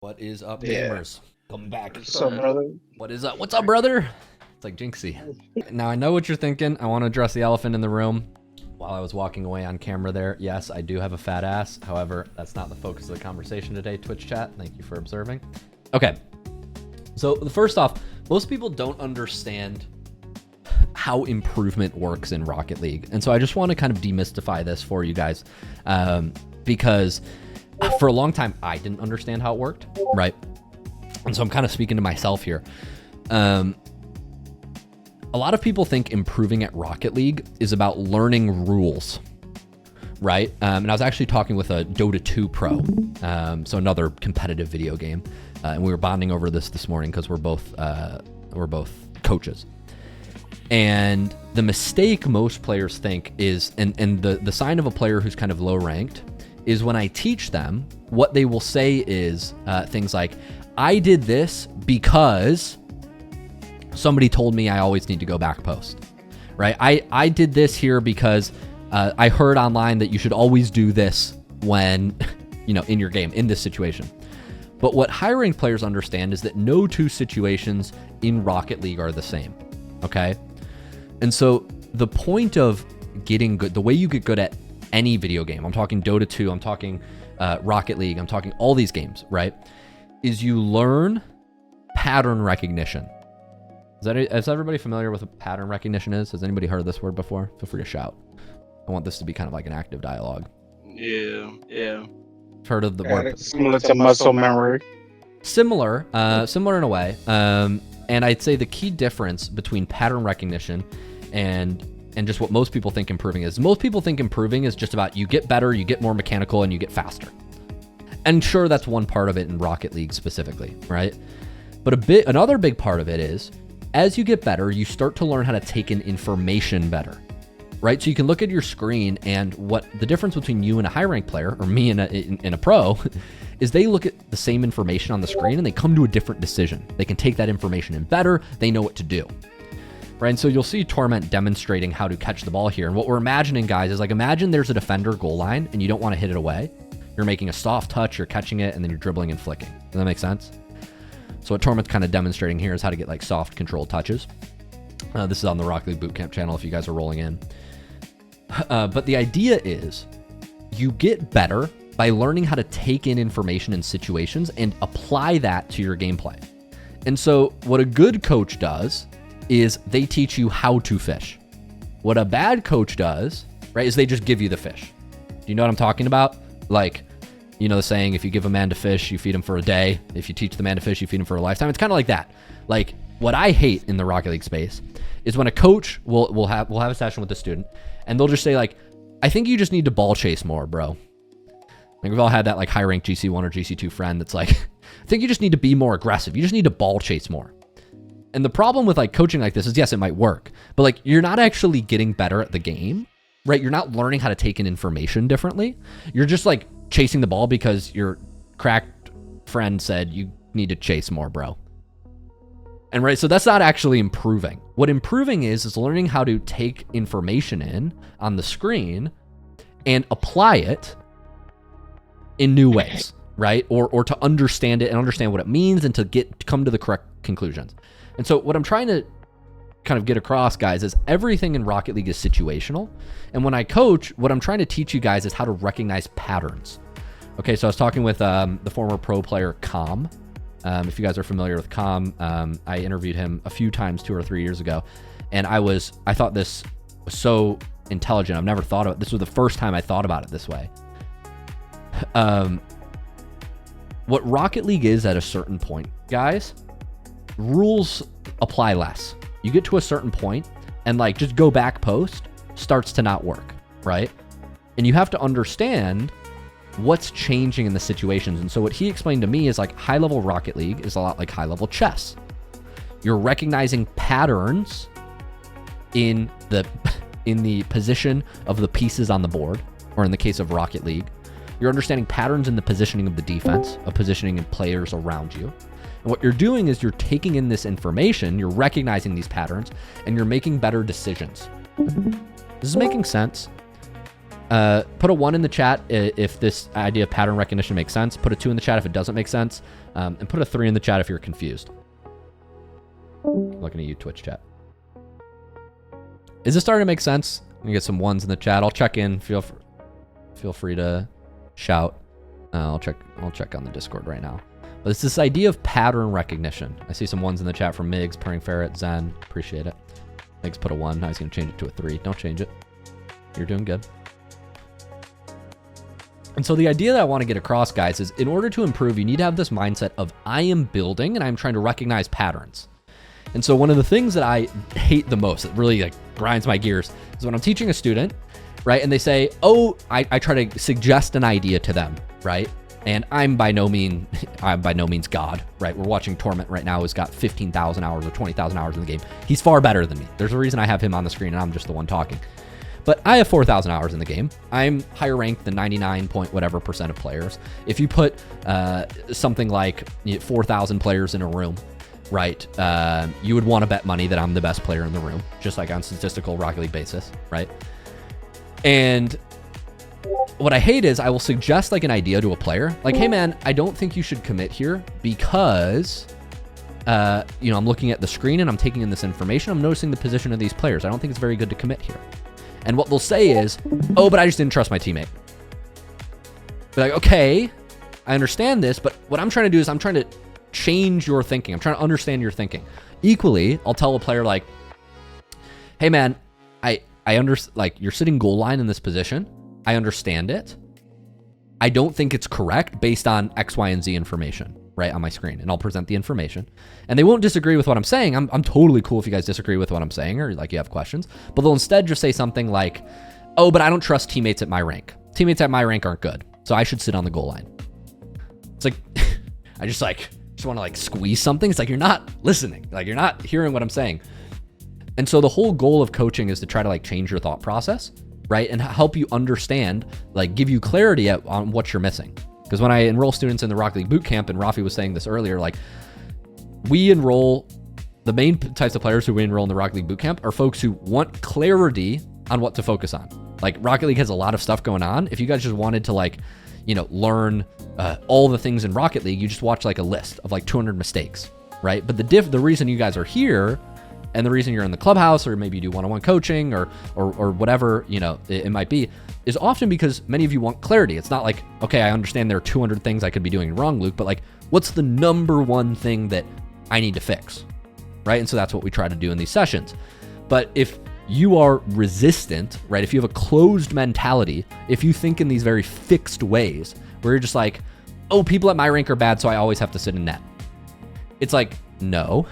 What is up, Yeah. gamers? Come back. What's up, brother? What is up? What's up, brother? It's like Jinxie. Now, I know what you're thinking. I want to address the elephant in the room. While I was walking away on camera there, yes, I do have a fat ass. However, that's not the focus of the conversation today, Twitch chat. Thank you for observing. Okay. So, first off, most people don't understand how improvement works in Rocket League. And so I just want to kind of demystify this for you guys, because for a long time, I didn't understand how it worked, right? And so I'm kind of speaking to myself here. A lot of people think improving at Rocket League is about learning rules, right? And I was actually talking with a Dota 2 pro, so another competitive video game, and we were bonding over this morning because we're both coaches. And the mistake most players think is, and the sign of a player who's kind of low ranked, is when I teach them, what they will say is things like, I did this because somebody told me I always need to go back post, right? I did this here because I heard online that you should always do this when, in your game, in this situation. But what high ranked players understand is that no two situations in Rocket League are the same, okay? And so the point of getting good, the way you get good at any video game, I'm talking Dota 2, I'm talking Rocket League, I'm talking all these games, right? Is you learn pattern recognition. Is everybody familiar with what pattern recognition is? Has anybody heard this word before? Feel free to shout. I want this to be kind of like an active dialogue. Yeah. Heard of the word? Similar to muscle memory. Similar in a way. And I'd say the key difference between pattern recognition and just what most people think improving is. Most people think improving is just about you get better, you get more mechanical, and you get faster. And sure, that's one part of it in Rocket League specifically, right? But another big part of it is, as you get better, you start to learn how to take in information better, right? So you can look at your screen, and what the difference between you and a high-ranked player, or me and a pro, is they look at the same information on the screen and they come to a different decision. They can take that information in better, they know what to do, right? And so you'll see Torment demonstrating how to catch the ball here. And what we're imagining, guys, is like, imagine there's a defender goal line and you don't want to hit it away. You're making a soft touch, you're catching it, and then you're dribbling and flicking. Does that make sense? So what Torment's kind of demonstrating here is how to get like soft controlled touches. This is on the Rocket League Bootcamp channel if you guys are rolling in. But the idea is you get better by learning how to take in information in situations and apply that to your gameplay. And so what a good coach does is they teach you how to fish. What a bad coach does, right, is they just give you the fish. Do you know what I'm talking about? Like, the saying, if you give a man to fish, you feed him for a day. If you teach the man to fish, you feed him for a lifetime. It's kind of like that. Like, what I hate in the Rocket League space is when a coach will have a session with a student, and they'll just say, like, I think you just need to ball chase more, bro. Like, we've all had that, like, high-ranked GC1 or GC2 friend that's like, I think you just need to be more aggressive. You just need to ball chase more. And the problem with, like, coaching like this is, yes, it might work, but, like, you're not actually getting better at the game, right? You're not learning how to take in information differently. You're just, like, chasing the ball because your cracked friend said you need to chase more, bro. And right, so that's not actually improving. What improving is learning how to take information in on the screen and apply it in new ways, right? Or to understand it and understand what it means and to come to the correct conclusions. And so what I'm trying to kind of get across, guys, is everything in Rocket League is situational. And when I coach, what I'm trying to teach you guys is how to recognize patterns. Okay, so I was talking with the former pro player, Com. If you guys are familiar with Com, I interviewed him a few times 2 or 3 years ago. And I thought this was so intelligent. I've never thought of it. This was the first time I thought about it this way. What Rocket League is at a certain point, guys, rules apply less. You get to a certain point and like just go back post starts to not work, right? And you have to understand what's changing in the situations. And so what he explained to me is like high level Rocket League is a lot like high level chess. You're recognizing patterns in the position of the pieces on the board, or in the case of Rocket League, you're understanding patterns in the positioning of the defense, of positioning of players around you. And what you're doing is you're taking in this information, you're recognizing these patterns, and you're making better decisions. This is making sense. Put a 1 in the chat if this idea of pattern recognition makes sense. Put a 2 in the chat if it doesn't make sense. And put a 3 in the chat if you're confused. I'm looking at you, Twitch chat. Is this starting to make sense? You get some 1s in the chat. I'll check in. Feel free to shout. I'll check on the Discord right now. But it's this idea of pattern recognition. I see some 1s in the chat from Migs, Purring Ferret, Zen. Appreciate it. Migs put a 1. Now he's going to change it to a 3. Don't change it. You're doing good. And so the idea that I want to get across, guys, is in order to improve, you need to have this mindset of I am building and I'm trying to recognize patterns. And so one of the things that I hate the most, that really like grinds my gears, is when I'm teaching a student, right? And they say, oh, I try to suggest an idea to them, right? And I'm by no means God, right? We're watching Torment right now, who's got 15,000 hours or 20,000 hours in the game. He's far better than me. There's a reason I have him on the screen and I'm just the one talking. But I have 4,000 hours in the game. I'm higher ranked than 99 point whatever % of players. If you put something like 4,000 players in a room, right, you would want to bet money that I'm the best player in the room, just like on statistical Rocket League basis, right? And what I hate is I will suggest like an idea to a player, like, hey man, I don't think you should commit here because, I'm looking at the screen and I'm taking in this information. I'm noticing the position of these players. I don't think it's very good to commit here. And what they'll say is, oh, but I just didn't trust my teammate. Be like, okay, I understand this, but what I'm trying to do is I'm trying to change your thinking. I'm trying to understand your thinking. Equally, I'll tell a player like, hey man, I understand, like, you're sitting goal line in this position. I understand it. I don't think it's correct based on X, Y, and Z information, right, on my screen. And I'll present the information. And they won't disagree with what I'm saying. I'm totally cool if you guys disagree with what I'm saying or like you have questions. But they'll instead just say something like, oh, but I don't trust teammates at my rank. Teammates at my rank aren't good, so I should sit on the goal line. It's like, I just want to like squeeze something. It's like, you're not listening. Like, you're not hearing what I'm saying. And so the whole goal of coaching is to try to like change your thought process, right? And help you understand, like give you clarity on what you're missing. Because when I enroll students in the Rocket League Bootcamp, and Rafi was saying this earlier, like we enroll, the main types of players who we enroll in the Rocket League Bootcamp are folks who want clarity on what to focus on. Like Rocket League has a lot of stuff going on. If you guys just wanted to like, learn all the things in Rocket League, you just watch like a list of like 200 mistakes, right? But the reason you guys are here and the reason you're in the clubhouse, or maybe you do one-on-one coaching or whatever, it might be, is often because many of you want clarity. It's not like, okay, I understand there are 200 things I could be doing wrong, Luke, but like, what's the number one thing that I need to fix, right? And so that's what we try to do in these sessions. But if you are resistant, right? If you have a closed mentality, if you think in these very fixed ways, where you're just like, oh, people at my rank are bad, so I always have to sit in net. It's like, no,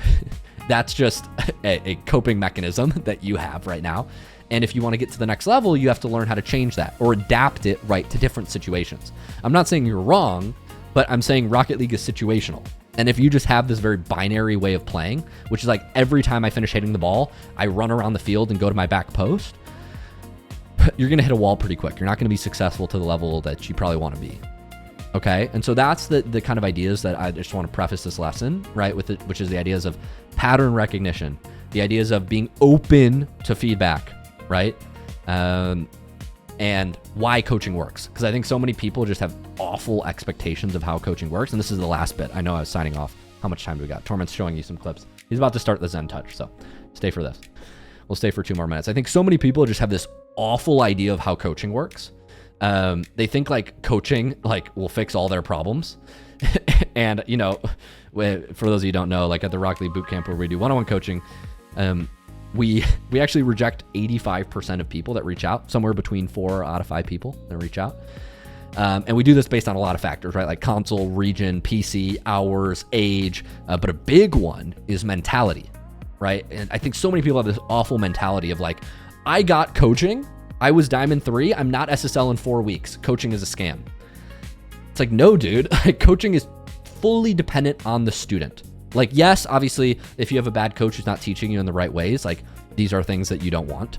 that's just a coping mechanism that you have right now. And if you want to get to the next level, you have to learn how to change that or adapt it, right, to different situations. I'm not saying you're wrong, but I'm saying Rocket League is situational. And if you just have this very binary way of playing, which is like every time I finish hitting the ball, I run around the field and go to my back post, you're going to hit a wall pretty quick. You're not going to be successful to the level that you probably want to be. Okay. And so that's the kind of ideas that I just want to preface this lesson, right, with it, which is the ideas of pattern recognition, the ideas of being open to feedback, right? And why coaching works. Because I think so many people just have awful expectations of how coaching works. And this is the last bit. I know I was signing off. How much time do we got? Torment's showing you some clips. He's about to start the Zen Touch, so stay for this. We'll stay for 2 more minutes. I think so many people just have this awful idea of how coaching works. They think like coaching like will fix all their problems. And, for those of you who don't know, like at the Rocket League Bootcamp where we do one-on-one coaching, we actually reject 85% of people that reach out, somewhere between 4 out of 5 people that reach out. And we do this based on a lot of factors, right? Like console, region, PC, hours, age. But a big one is mentality, right? And I think so many people have this awful mentality of like, I got coaching. I was Diamond 3. I'm not SSL in 4 weeks. Coaching is a scam. It's like, no, dude. Coaching is fully dependent on the student. Like, yes, obviously, if you have a bad coach who's not teaching you in the right ways, like these are things that you don't want.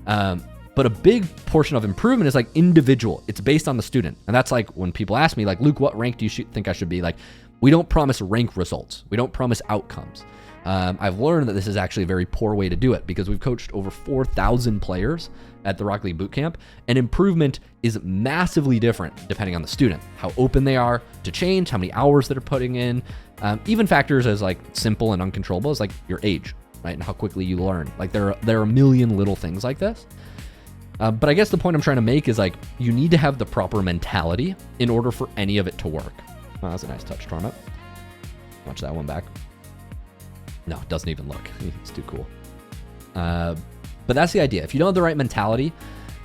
But a big portion of improvement is like individual. It's based on the student. And that's like when people ask me like, Luke, what rank do you think I should be? Like, we don't promise rank results. We don't promise outcomes. I've learned that this is actually a very poor way to do it because we've coached over 4,000 players at the Rocket League Bootcamp, and improvement is massively different depending on the student, how open they are to change, how many hours they're putting in, even factors as like simple and uncontrollable as like your age, right, and how quickly you learn. Like there are a million little things like this. But I guess the point I'm trying to make is like you need to have the proper mentality in order for any of it to work. Oh, that's a nice touch, Torment. Watch that one back. No, it doesn't even look. It's too cool. But that's the idea. If you don't have the right mentality,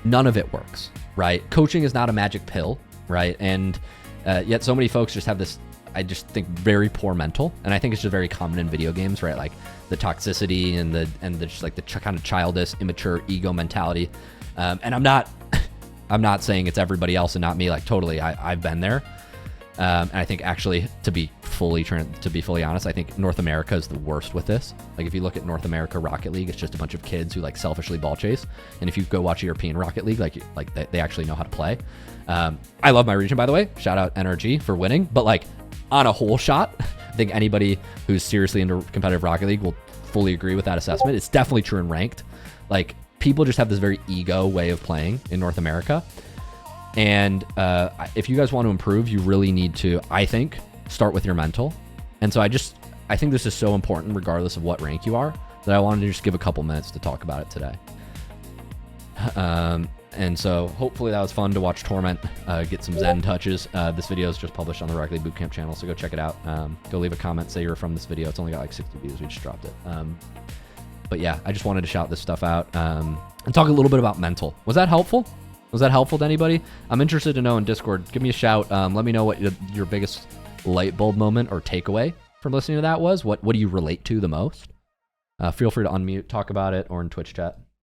none of it works, right? Coaching is not a magic pill, right? And yet so many folks just have this, I just think, very poor mental. And I think it's just very common in video games, right? Like the toxicity and the just like the kind of childish, immature ego mentality. And I'm not saying it's everybody else and not me. Like totally, I've been there. And I think actually, to be fully honest, I think North America is the worst with this. Like if you look at North America Rocket League, it's just a bunch of kids who like selfishly ball chase. And if you go watch European Rocket League, like they actually know how to play. I love my region, by the way. Shout out NRG for winning. But like on a whole shot, I think anybody who's seriously into competitive Rocket League will fully agree with that assessment. It's definitely true in ranked. Like people just have this very ego way of playing in North America. And if you guys want to improve, you really need to, I think, start with your mental. And so I think this is so important regardless of what rank you are, that I wanted to just give a couple minutes to talk about it today. And so hopefully that was fun to watch Torment get some Zen touches. This video is just published on the Rocket League Bootcamp channel, so go check it out. Go leave a comment, say you're from this video. It's only got like 60 views. We just dropped it. But yeah, I just wanted to shout this stuff out and talk a little bit about mental. Was that helpful? Was that helpful to anybody? I'm interested to know in Discord. Give me a shout. Let me know what your biggest light bulb moment or takeaway from listening to that was. What do you relate to the most? Feel free to unmute, talk about it, or in Twitch chat.